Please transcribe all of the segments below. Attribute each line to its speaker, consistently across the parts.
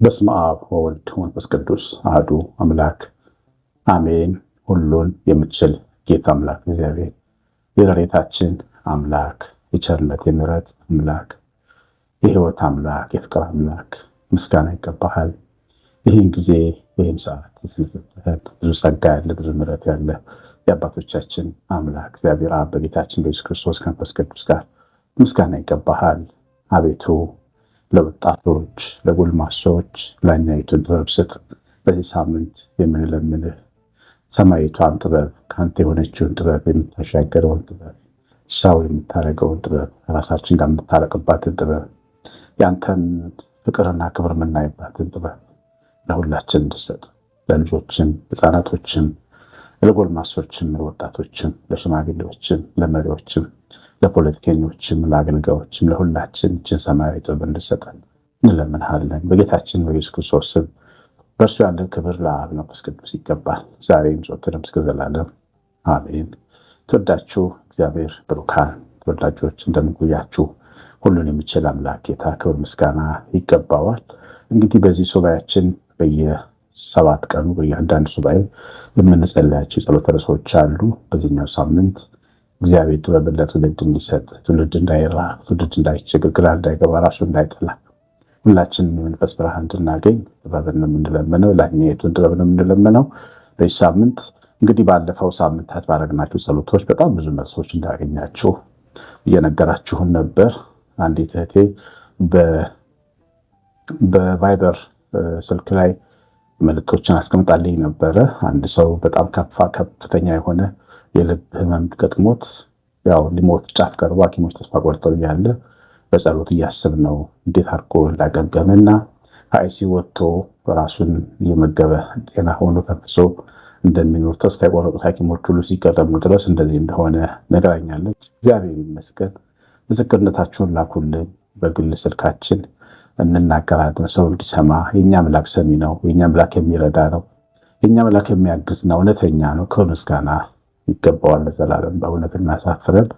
Speaker 1: በስመ አብ ወወልድ ወመንፈስ ቅዱስ አሐዱ አምላክ አሜን። ሁሉን የምትችል ጌታ አምላክ እግዚአብሔር የረድኤታችን አምላክ የቸርነት የምሕረት አምላክ የሕይወት አምላክ የፍቅር አምላክ ምስጋና ይገባሃል። ይህን ጊዜ ይህን ሰዓት ስለሰጠኸን ብዙ ጸጋ ያለ ብዙ ምሕረት ያለ የአባቶቻችን አምላክ እግዚአብሔር አብ በጌታችን በኢየሱስ ክርስቶስ ከመንፈስ ቅዱስ ጋር ምስጋና ይገባሃል። አቤቱ ለወጣቶች ለጎልማሶች ላይኛይቱን ጥበብ ስጥ። በዚህ ሳምንት የምንለምንህ ሰማያዊቷን ጥበብ ከአንተ የሆነችውን ጥበብ የምታሻገረውን ጥበብ ሰው የምታደርገውን ጥበብ ራሳችን ጋር የምታረቅባትን ጥበብ የአንተን ፍቅርና ክብር የምናይባትን ጥበብ ለሁላችን እንድሰጥ ለልጆችም ሕፃናቶችም ለጎልማሶችም ለወጣቶችም ለሽማግሌዎችም ለመሪዎችም ለፖለቲከኞችም ለአገልጋዮችም ለሁላችን እችን ሰማያዊ ጥበብ እንድሰጠን እንለምንሃለን። በጌታችን በኢየሱስ ክርስቶስ ስም በእርሱ ያለን ክብር ለአብ ለመንፈስ ቅዱስ ይገባል፣ ዛሬም ዘወትርም እስከ ዘላለም አሜን። ተወዳችሁ እግዚአብሔር ብሩካን ተወዳጆች እንደምንቆያችሁ ሁሉን የሚችል አምላክ ጌታ ክብር ምስጋና ይገባዋል። እንግዲህ በዚህ ሱባኤያችን በየ7 ቀኑ በየአንዳንድ ሱባኤ የምንጸልያቸው የጸሎት ርዕሶች አሉ። በዚህኛው ሳምንት እግዚአብሔር ጥበብን ለትውልድ እንዲሰጥ፣ ትውልድ እንዳይራብ፣ ትውልድ እንዳይቸገር፣ ግራ እንዳይገባ፣ ራሱ እንዳይጥላ ሁላችንም የመንፈስ ብርሃን እንድናገኝ ጥበብን ነው የምንለምነው። ላይኛይቱን ጥበብ ነው የምንለምነው። በዚህ ሳምንት እንግዲህ ባለፈው ሳምንታት ባደረግናቸው ጸሎቶች በጣም ብዙ መልሶች እንዳገኛችሁ እየነገራችሁን ነበር። አንዲት እህቴ በቫይበር ስልክ ላይ መልእክቶችን አስቀምጣልኝ ነበረ። አንድ ሰው በጣም ከፍተኛ የሆነ የልብ ህመም ገጥሞት ያው ሊሞት ጫፍ ቀርቦ ሐኪሞች ተስፋ ቆርጠው እያለ በጸሎት እያሰብነው እንዴት አድርጎ እንዳገገመና ከአይሲ ወጥቶ ራሱን እየመገበ ጤና ሆኖ ተንፍሶ እንደሚኖር ተስፋ የቆረጡት ሐኪሞች ሁሉ ሲገረሙ ድረስ እንደዚህ እንደሆነ ነግራኛለች። እግዚአብሔር ይመስገን። ምስክርነታችሁን ላኩልን። በግል ስልካችን እንናገራለን፣ ሰው እንዲሰማ። የእኛ አምላክ ሰሚ ነው። የእኛ አምላክ የሚረዳ ነው። የእኛ አምላክ የሚያግዝ ነው። እውነተኛ ነው። ክብር ምስጋና ይገባዋል ለዘላለም። በእውነት እናሳፍረን።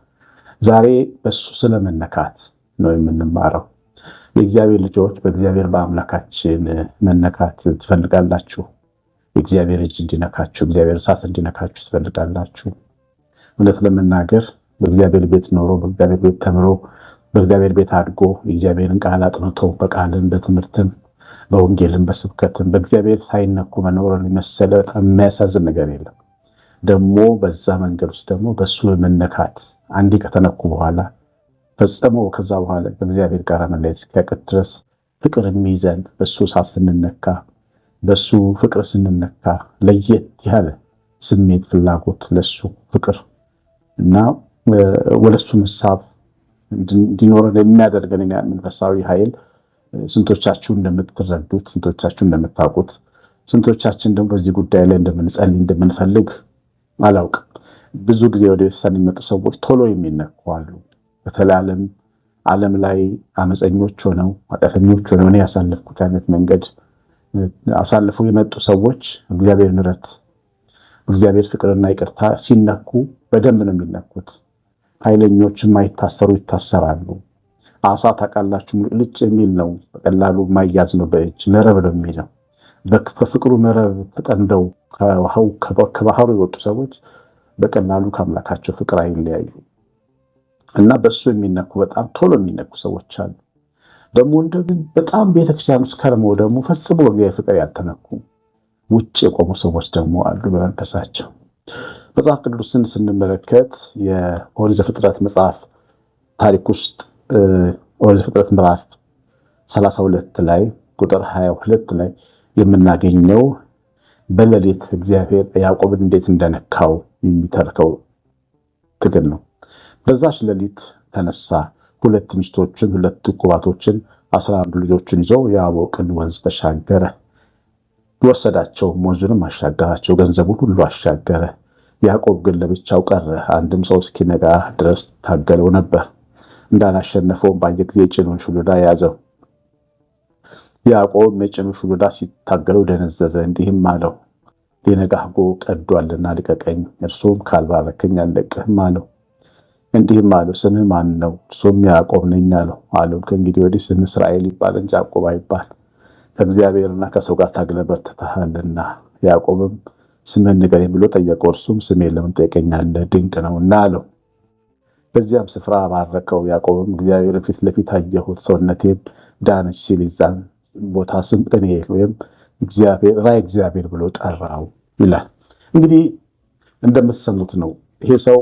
Speaker 1: ዛሬ በሱ ስለመነካት ነው የምንማረው። የእግዚአብሔር ልጆች በእግዚአብሔር በአምላካችን መነካት ትፈልጋላችሁ? የእግዚአብሔር እጅ እንዲነካችሁ፣ እግዚአብሔር እሳት እንዲነካችሁ ትፈልጋላችሁ? እውነት ለመናገር በእግዚአብሔር ቤት ኖሮ በእግዚአብሔር ቤት ተምሮ በእግዚአብሔር ቤት አድጎ የእግዚአብሔርን ቃል አጥንቶ በቃልም በትምህርትም በወንጌልም በስብከትም በእግዚአብሔር ሳይነኩ መኖርን የመሰለ በጣም የሚያሳዝን ነገር የለም። ደግሞ በዛ መንገድ ውስጥ ደግሞ በሱ መነካት አንዴ ከተነኩ በኋላ ፈጽሞ ከዛ በኋላ በእግዚአብሔር ጋር መለየት እስኪያቅት ድረስ ፍቅር የሚይዘን በሱ እሳት ስንነካ፣ በሱ ፍቅር ስንነካ ለየት ያለ ስሜት ፍላጎት ለሱ ፍቅር እና ወደሱ መሳብ እንዲኖረን የሚያደርገን መንፈሳዊ ኃይል ስንቶቻችሁ እንደምትረዱት፣ ስንቶቻችሁ እንደምታውቁት፣ ስንቶቻችን ደግሞ በዚህ ጉዳይ ላይ እንደምንጸልይ እንደምንፈልግ አላውቅም። ብዙ ጊዜ ወደ ቤተክርስቲያን የሚመጡ ሰዎች ቶሎ የሚነኩ አሉ። በተለይ ዓለም ላይ አመፀኞች ሆነው ኃጢአተኞች ሆነው እኔ ያሳለፍኩት አይነት መንገድ አሳልፈው የመጡ ሰዎች እግዚአብሔር ምሕረት እግዚአብሔር ፍቅርና ይቅርታ ሲነኩ በደንብ ነው የሚነኩት። ኃይለኞች የማይታሰሩ ይታሰራሉ። አሳ ታውቃላችሁ፣ ልጭ የሚል ነው፣ በቀላሉ የማይያዝ ነው። በእጅ መረብ ነው የሚለው። በፍቅሩ መረብ ተጠምደው ከባህሩ የወጡ ሰዎች በቀላሉ ከአምላካቸው ፍቅር አይለያዩ እና በሱ የሚነኩ በጣም ቶሎ የሚነኩ ሰዎች አሉ። ደግሞ እንደግን በጣም ቤተክርስቲያን ውስጥ ከርመው ደግሞ ፈጽሞ በእግዚአብሔር ፍቅር ያልተነኩ ውጭ የቆሙ ሰዎች ደግሞ አሉ በመንፈሳቸው። መጽሐፍ ቅዱስን ስንመለከት የኦሪት ዘፍጥረት መጽሐፍ ታሪክ ውስጥ ኦሪት ዘፍጥረት ምዕራፍ 32 ላይ ቁጥር 22 ላይ የምናገኘው በሌሊት እግዚአብሔር ያዕቆብን እንዴት እንደነካው የሚተርከው ትግል ነው። በዛች ሌሊት ተነሳ፣ 2 ሚስቶችን 2 ቁባቶችን 11 ልጆችን ይዞ የያቦቅን ወንዝ ተሻገረ። ወሰዳቸው፣ ወንዙንም አሻገራቸው፣ ገንዘቡን ሁሉ አሻገረ። ያዕቆብ ግን ለብቻው ቀረ። አንድም ሰው እስኪነጋ ድረስ ታገለው ነበር። እንዳላሸነፈውም ባየ ጊዜ የጭኑን ሹሉዳ ያዘው። ያዕቆብ የጭኑን ሹሉዳ ሲታገለው ደነዘዘ። እንዲህም አለው፣ ሊነጋህ ቀዷልና ልቀቀኝ። እርሱም ካልባረከኝ አልለቅህም አለው። እንዲህም አለው፣ ስምህ ማን ነው? እርሱም ያዕቆብ ነኝ አለው። ከእንግዲህ ወዲህ ስምህ እስራኤል ይባል እንጂ ያዕቆብ አይባል፣ ከእግዚአብሔርና ከሰው ጋር ታግለህ በርትተሃልና። ያዕቆብም ስምህን ንገረኝ ብሎ ጠየቀው። እርሱም ስሜን ለምን ትጠይቀኛለህ? ድንቅ ነውና አለው። በዚያም ስፍራ ባረከው። ያዕቆብም እግዚአብሔር ፊት ለፊት አየሁት፣ ሰውነቴም ዳነች ሲል የዛን ቦታ ስም ጵኒኤል ወይም እግዚአብሔር ብሎ ጠራው ይላል። እንግዲህ እንደምትሰሙት ነው። ይሄ ሰው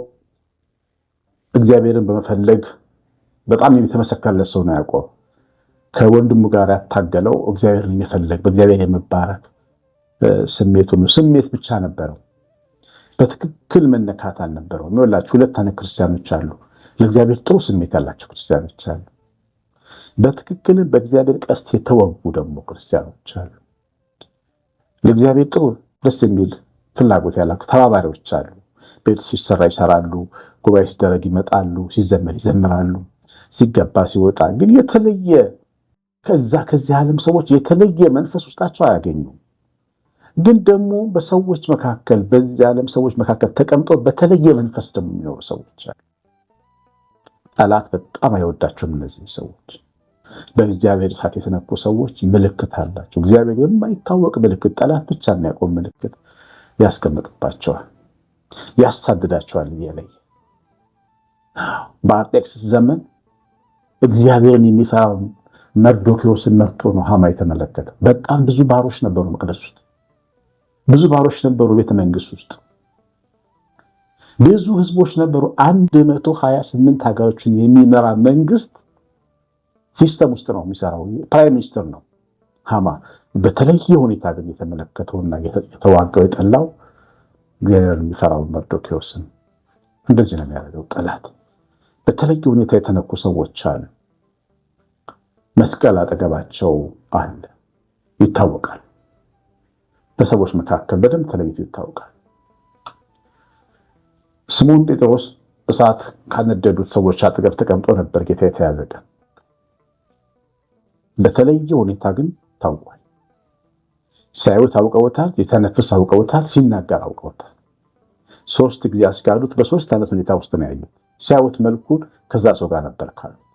Speaker 1: እግዚአብሔርን በመፈለግ በጣም የተመሰከረለት ሰው ነው። ያዕቆብ ከወንድሙ ጋር ያታገለው እግዚአብሔርን የመፈለግ በእግዚአብሔር የመባረክ ስሜቱ ነው። ስሜት ብቻ ነበረው፣ በትክክል መነካት አልነበረውም። ይኸውላችሁ ሁለት አይነት ክርስቲያኖች አሉ። ለእግዚአብሔር ጥሩ ስሜት ያላቸው ክርስቲያኖች አሉ። በትክክል በእግዚአብሔር ቀስት የተወጉ ደግሞ ክርስቲያኖች አሉ። ለእግዚአብሔር ጥሩ ደስ የሚል ፍላጎት ያላቸው ተባባሪዎች አሉ። ቤቱ ሲሰራ ይሰራሉ፣ ጉባኤ ሲደረግ ይመጣሉ፣ ሲዘመር ይዘምራሉ፣ ሲገባ ሲወጣ። ግን የተለየ ከዚህ ዓለም ሰዎች የተለየ መንፈስ ውስጣቸው አያገኙም። ግን ደግሞ በሰዎች መካከል በዚህ ዓለም ሰዎች መካከል ተቀምጠው በተለየ መንፈስ ደግሞ የሚኖሩ ሰዎች አሉ። ጠላት በጣም አይወዳቸውም እነዚህ ሰዎች። በእግዚአብሔር እሳት የተነኩ ሰዎች ምልክት አላቸው። እግዚአብሔር የማይታወቅ ምልክት፣ ጠላት ብቻ የሚያውቀው ምልክት ያስቀምጥባቸዋል፣ ያሳድዳቸዋል እየለየ። በአርጤክስስ ዘመን እግዚአብሔርን የሚፈራው መርዶክዮስን መርጦ ነው ሐማ የተመለከተ። በጣም ብዙ ባሮች ነበሩ መቅደስ ውስጥ፣ ብዙ ባሮች ነበሩ ቤተ መንግስት ውስጥ፣ ብዙ ህዝቦች ነበሩ። 128 ሀገሮችን የሚመራ መንግስት ሲስተም ውስጥ ነው የሚሰራው። ፕራይም ሚኒስትር ነው ሐማ። በተለየ ሁኔታ ግን የተመለከተውና የተዋጋው የጠላው እግዚአብሔርን የሚፈራው መርዶክዮስን። እንደዚህ ነው የሚያደርገው ጠላት። በተለየ ሁኔታ የተነኩ ሰዎች አሉ። መስቀል አጠገባቸው አለ፣ ይታወቃል። በሰዎች መካከል በደንብ ተለይቶ ይታወቃል። ስምዖን ጴጥሮስ እሳት ካነደዱት ሰዎች አጠገብ ተቀምጦ ነበር ጌታ የተያዘ ቀን። በተለየ ሁኔታ ግን ታውቋል። ሲያዩት አውቀውታል፣ የተነፍስ አውቀውታል፣ ሲናገር አውቀውታል። 3 ጊዜ አስጋዱት። በ3 አይነት ሁኔታ ውስጥ ነው ያዩት። ሲያዩት መልኩን ከዛ ሰው ጋር ነበር ካሉት።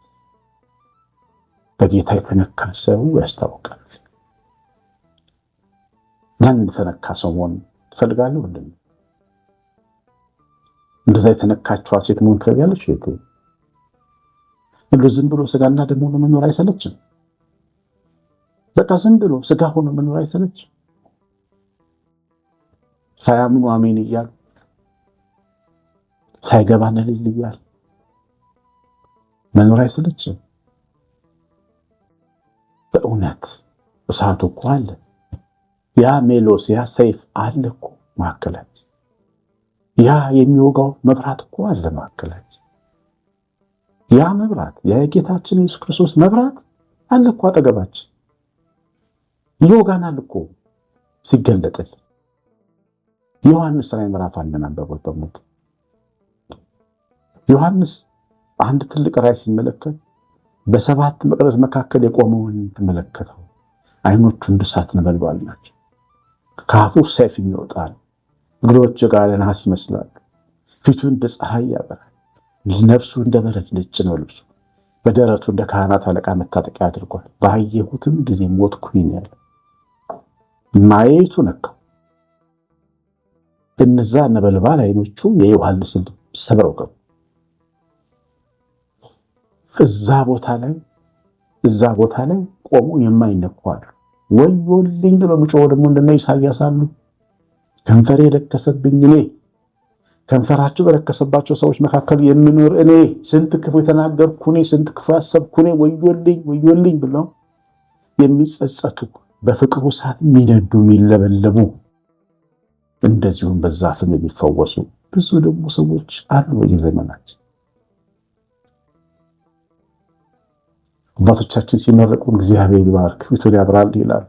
Speaker 1: በጌታ የተነካ ሰው ያስታውቃል። ያን የተነካ ሰው መሆን ትፈልጋለህ? ወንድም እንደዛ የተነካችኋት ሴት መሆን ትፈልጋለች? እህቴ ዝም ብሎ ስጋና ደም ሆኖ መኖር አይሰለችም? በቃ ዝም ብሎ ስጋ ሆኖ መኖር አይሰለችም? ሳያምኑ አሜን እያሉ ሳይገባን እልል እያሉ መኖር አይሰለችም? በእውነት እሳቱ እኮ አለ። ያ ሜሎስ ያ ሰይፍ አለ እኮ ማዕከላችን። ያ የሚወጋው መብራት እኮ አለ ማዕከላችን። ያ መብራት የጌታችን ኢየሱስ ክርስቶስ መብራት አለ እኮ አጠገባችን። ይወጋናል እኮ ሲገለጥል። ዮሐንስ ራዕይ ምዕራፍ 1 አንብበው በሞት ዮሐንስ አንድ ትልቅ ራዕይ ሲመለከት በ7 መቅረዝ መካከል የቆመውን ተመለከተው። አይኖቹ እንደ እሳት ነበልባል ናቸው። ከአፉ ሰይፍ ይወጣል። እግሮቹ ጋር ነሐስ ይመስላሉ። ፊቱ እንደ ፀሐይ ያበራል። ነፍሱ እንደ በረድ ነጭ ነው ልብሱ። በደረቱ እንደ ካህናት አለቃ መታጠቂያ አድርጓል። ባየሁትም ጊዜ ሞትኩኝ ያለ ማየቱ ነካው። እነዛ ነበልባል አይኖቹ የዮሐንስን ሰብረው ገቡ። እዛ ቦታ ላይ ቆሞ የማይነኩ አሉ። ወዮልኝ ብለው የሚጮኸው ደግሞ እንደነ ኢሳይያስ አሉ። ከንፈሬ የረከሰብኝ እኔ፣ ከንፈራቸው በረከሰባቸው ሰዎች መካከል የምኖር እኔ፣ ስንት ክፉ የተናገርኩ እኔ፣ ስንት ክፉ ያሰብኩ እኔ፣ ወዮልኝ ብለው የሚጸጸቱ፣ በፍቅሩ እሳት የሚነዱ የሚለበለቡ፣ እንደዚሁም በዛ ፍም የሚፈወሱ ብዙ ደግሞ ሰዎች አሉ በየዘመናችን። አባቶቻችን ሲመረቁን እግዚአብሔር ይባርክ ፊቱን ያብራል ይላል።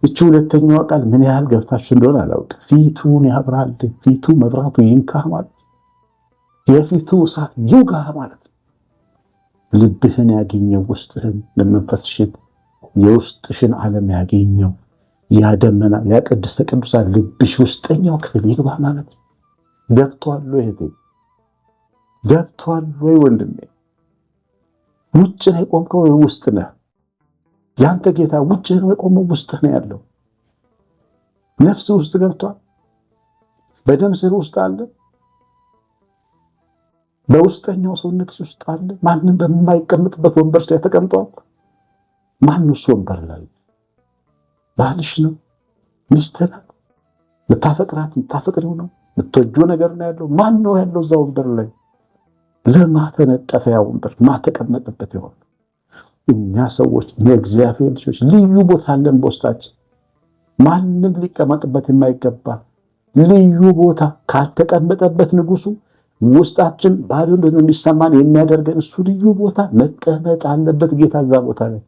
Speaker 1: እቺ ሁለተኛው ቃል ምን ያህል ገብታችሁ እንደሆነ አላውቅም። ፊቱን ያብራል፣ ፊቱ መብራቱ ይንካህ ማለት የፊቱ እሳት ይውጋህ ማለት ነው። ልብህን ያገኘው ውስጥህን ለመንፈስሽን የውስጥሽን ዓለም ያገኘው ያ ደመና ያ ቅድስተ ቅዱሳን ልብሽ ውስጠኛው ክፍል ይግባ ማለት ነው። ገብቷል ወይ እህቴ? ገብቷል ወይ ወንድሜ? ውጭ ላይ ቆምከው ውስጥ ነህ? ያንተ ጌታ ውጭ ነው የቆመው? ውስጥ ነው ያለው? ነፍስ ውስጥ ገብቷል? በደም ስር ውስጥ አለ? በውስጠኛው ሰውነት ውስጥ አለ? ማንም በማይቀመጥበት ወንበር ላይ ተቀምጧል? ማንስ ወንበር ላይ? ባልሽ ነው? ሚስትህ ናት? ልታፈቅራት ልታፈቅሪው ነው? ልትወጂው ነገር ነው ያለው? ማን ነው ያለው እዛ ወንበር ላይ? ለማተነጠፈ ያ ወንበር ማተቀመጠበት ይሆን? እኛ ሰዎች የእግዚአብሔር ልጆች ልዩ ቦታ አለን በውስጣችን። ማንም ሊቀመጥበት የማይገባ ልዩ ቦታ ካልተቀመጠበት ንጉሱ ውስጣችን ባዶ እንደሆነ የሚሰማን የሚያደርገን እሱ ልዩ ቦታ መቀመጥ አለበት። ጌታ እዛ ቦታ ላይ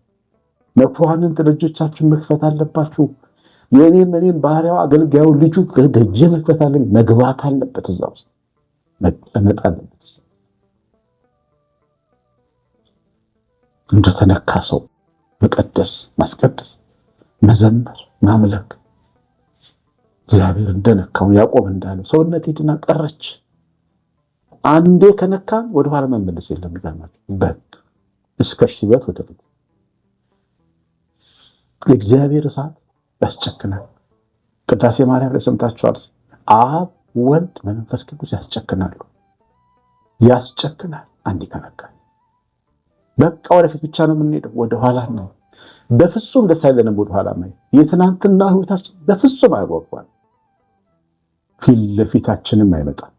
Speaker 1: መኳንንት ደጆቻችሁን መክፈት አለባችሁ። የኔም ባሪያው አገልጋዩ ልጁ ደጅ መክፈት አለበት፣ መግባት አለበት፣ እዛ ውስጥ መቀመጥ አለበት። እንደተነካ ሰው መቀደስ፣ ማስቀደስ፣ መዘመር፣ ማምለክ እግዚአብሔር እንደነካው ያዕቆብ እንዳለው ሰውነቴ ድና ቀረች። አንዴ ከነካን ወደ ኋላ መመለስ የለም። ይገርማችሁ በቃ እስከ ሽበት ወደ እግዚአብሔር እሳት ያስጨክናል። ቅዳሴ ማርያም ላይ ሰምታችኋል። አብ ወልድ መንፈስ ቅዱስ ያስጨክናሉ። ያስጨክናል አንዴ ከነካን በቃ ወደፊት ብቻ ነው የምንሄደው፣ ወደ ኋላ ነው። በፍጹም ደስ አይለንም ወደ ኋላ ማየት። የትናንትና ህይወታችን በፍጹም አይጓጓም፣ ፊት ለፊታችንም አይመጣም።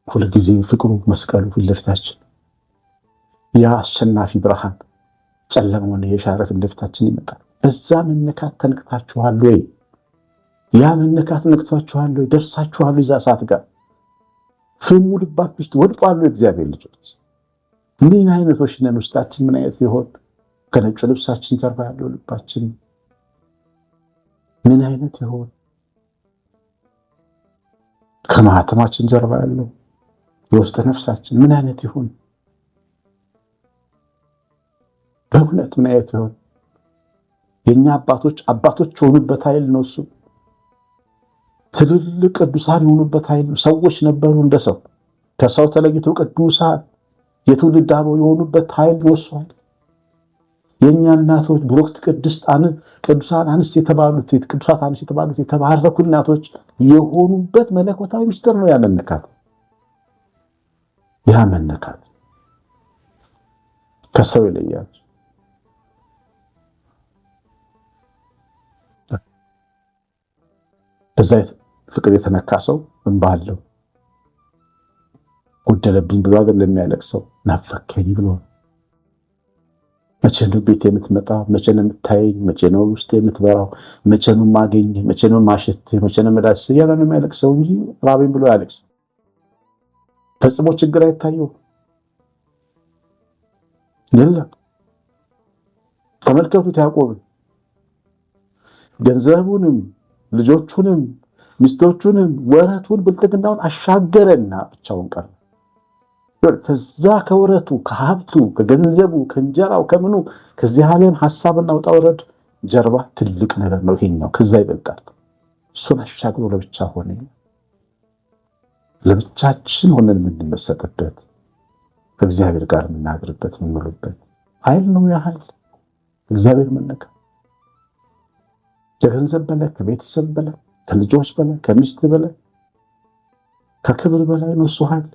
Speaker 1: ሁልጊዜ ፍቅሩ መስቀሉ ፊት ለፊታችን፣ ያ አሸናፊ ብርሃን ጨለማውን የሻረ ፊት ለፊታችን ይመጣል። በዛ መነካት ተነክታችኋል ወይ? ያ መነካት ነክቷችኋል ወይ? ደርሳችኋል እዛ ሰዓት ጋር? ፍሙ ልባችሁ ውስጥ ወድቋል ወይ? እግዚአብሔር ልጆች ምን አይነቶች ነን? ውስጣችን ምን አይነት ይሆን? ከነጭ ልብሳችን ጀርባ ያለው ልባችን ምን አይነት ይሆን? ከማህተማችን ጀርባ ያለው የውስጥ ነፍሳችን ምን አይነት ይሆን? በእውነት ምን አይነት ይሆን? የኛ አባቶች የሆኑበት ኃይል ነው እሱ። ትልልቅ ቅዱሳን የሆኑበት ኃይል ነው። ሰዎች ነበሩ እንደ ሰው፣ ከሰው ተለይተው ቅዱሳን የትውልድ አበው የሆኑበት ኃይል ነው እሱ። የኛ እናቶች ብሩክት ቅዱሳን አንስት የተባሉት የተባረኩ እናቶች የሆኑበት መለኮታዊ ምስጢር ነው ያ መነካት ከሰው ይለያል። በዛ ፍቅር የተነካ ሰው እንባ አለው። ጎደለብኝ ብሎ አይደለም የሚያለቅሰው፣ ናፈከኝ ብሎ። መቼ ነው ቤት የምትመጣው? መቼ ነው የምታየኝ? መቼ ነው ውስጥ የምትበራው? መቼ ነው ማገኝ? መቼ ነው ማሸት? መቼ ነው መዳስ? ያለ ነው የሚያለቅሰው እንጂ ራበኝ ብሎ ያለቅስ ፈጽሞ ችግር አይታየው የለም። ተመልከቱት ያዕቆብን፣ ገንዘቡንም ልጆቹንም ሚስቶቹንም ወረቱን ብልጥግናውን አሻገረና ብቻውን ቀረ። ከዛ ከወረቱ ከሀብቱ ከገንዘቡ ከእንጀራው ከምኑ ከዚህ ዓለም ሐሳብና ውጣ ውረድ ጀርባ ትልቅ ነገር ነው ይሄኛው፣ ከዛ ይበልጣል። እሱን አሻግሮ ለብቻ ሆነ። ለብቻችን ሆነን የምንመሰጥበት ከእግዚአብሔር ጋር የምናገርበት የምንሉበት ኃይል ነው። ያ ኃይል እግዚአብሔር መነካ ከገንዘብ በላይ ከቤተሰብ በላይ ከልጆች በላይ ከሚስት በላይ ከክብር በላይ ነው እሱ ኃይል።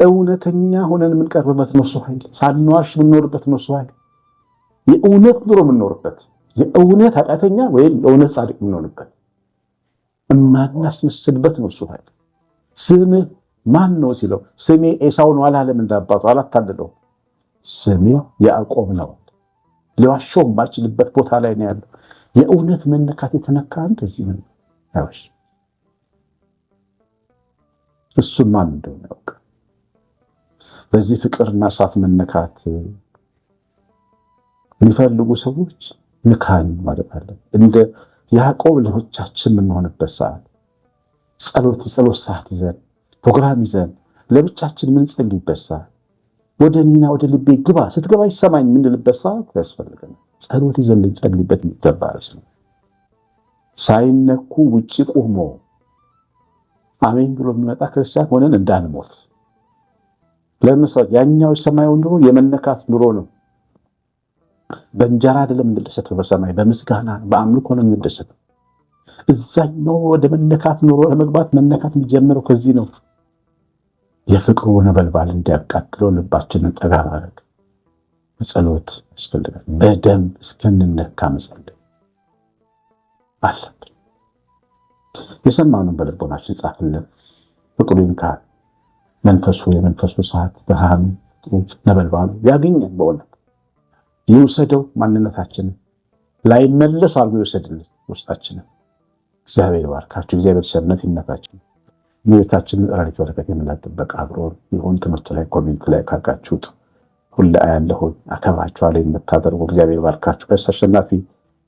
Speaker 1: እውነተኛ ሆነን የምንቀርብበት ነው እሱ ኃይል። ሳንዋሽ የምንኖርበት ነው እሱ ኃይል። የእውነት ኑሮ የምንኖርበት፣ የእውነት ኃጢአተኛ ወይም የእውነት ጻድቅ የምንሆንበት የማናስመስልበት ነው እሱ ኃይል። ስምህ ማን ነው ሲለው ስሜ ኤሳው ነው አላለም። እንዳባቱ አላታለለው። ስሜ ያዕቆብ ነው። ሊዋሸው የማይችልበት ቦታ ላይ ነው ያለው። የእውነት መነካት የተነካ እንደዚህ ነው ያውሽ። እሱን ማን እንደሆነ ያውቅ። በዚህ ፍቅርና እሳት መነካት የሚፈልጉ ሰዎች ንካኝ ማለት አለ። እንደ ያዕቆብ ለብቻችን የምንሆንበት ሰዓት፣ የጸሎት ሰዓት ይዘን ፕሮግራም ይዘን ለብቻችን የምንጸልይበት ሰዓት፣ ወደ እኔና ወደ ልቤ ግባ ስትገባ ይሰማኝ የምንልበት ሰዓት ያስፈልገናል። ጸሎት ይዘን ልንጸልይበት የሚገባ ነው። ሳይነኩ ውጪ ቆሞ አሜን ብሎ የሚመጣ ክርስቲያን ሆነን እንዳንሞት ለምሳሌ ያኛው ሰማያዊ ኑሮ የመነካት ኑሮ ነው። በእንጀራ አይደለም የምንደሰተው፣ በሰማይ በምስጋና በአምልኮ ነው የምንደሰተው። እዛኛው ወደ መነካት ኑሮ ለመግባት መነካት የሚጀምረው ከዚህ ነው። የፍቅሩ ነበልባል እንዲያቃጥለው ልባችንን ጠጋ ማድረግ ጸሎት ያስፈልጋል። በደም እስከንነካ መጸለይ አለብን። የሰማነውን በልቦናችን ጻፍልን። ፍቅሩ ይንካል። የመንፈሱ ሰዓት ብርሃኑ ነበልባሉ ያገኘን፣ በእውነት ይውሰደው። ማንነታችንን ላይመለስ አድርጎ ይውሰድልን ውስጣችንን። እግዚአብሔር ይባርካችሁ። እግዚአብሔር ቸርነት ይነካችሁ። ቤታችን ራሪት በረከት የምናጥበቅ አብሮ ይሁን። ትምህርቱ ላይ ኮሜንት ላይ ካጋችሁት ሁሉ አያለሁ፣ አከብራችኋለሁ የምታደርጉ እግዚአብሔር ይባርካችሁ። ቀሲስ አሸናፊ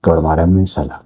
Speaker 1: ገብረ ማርያም ነኝ። ሰላም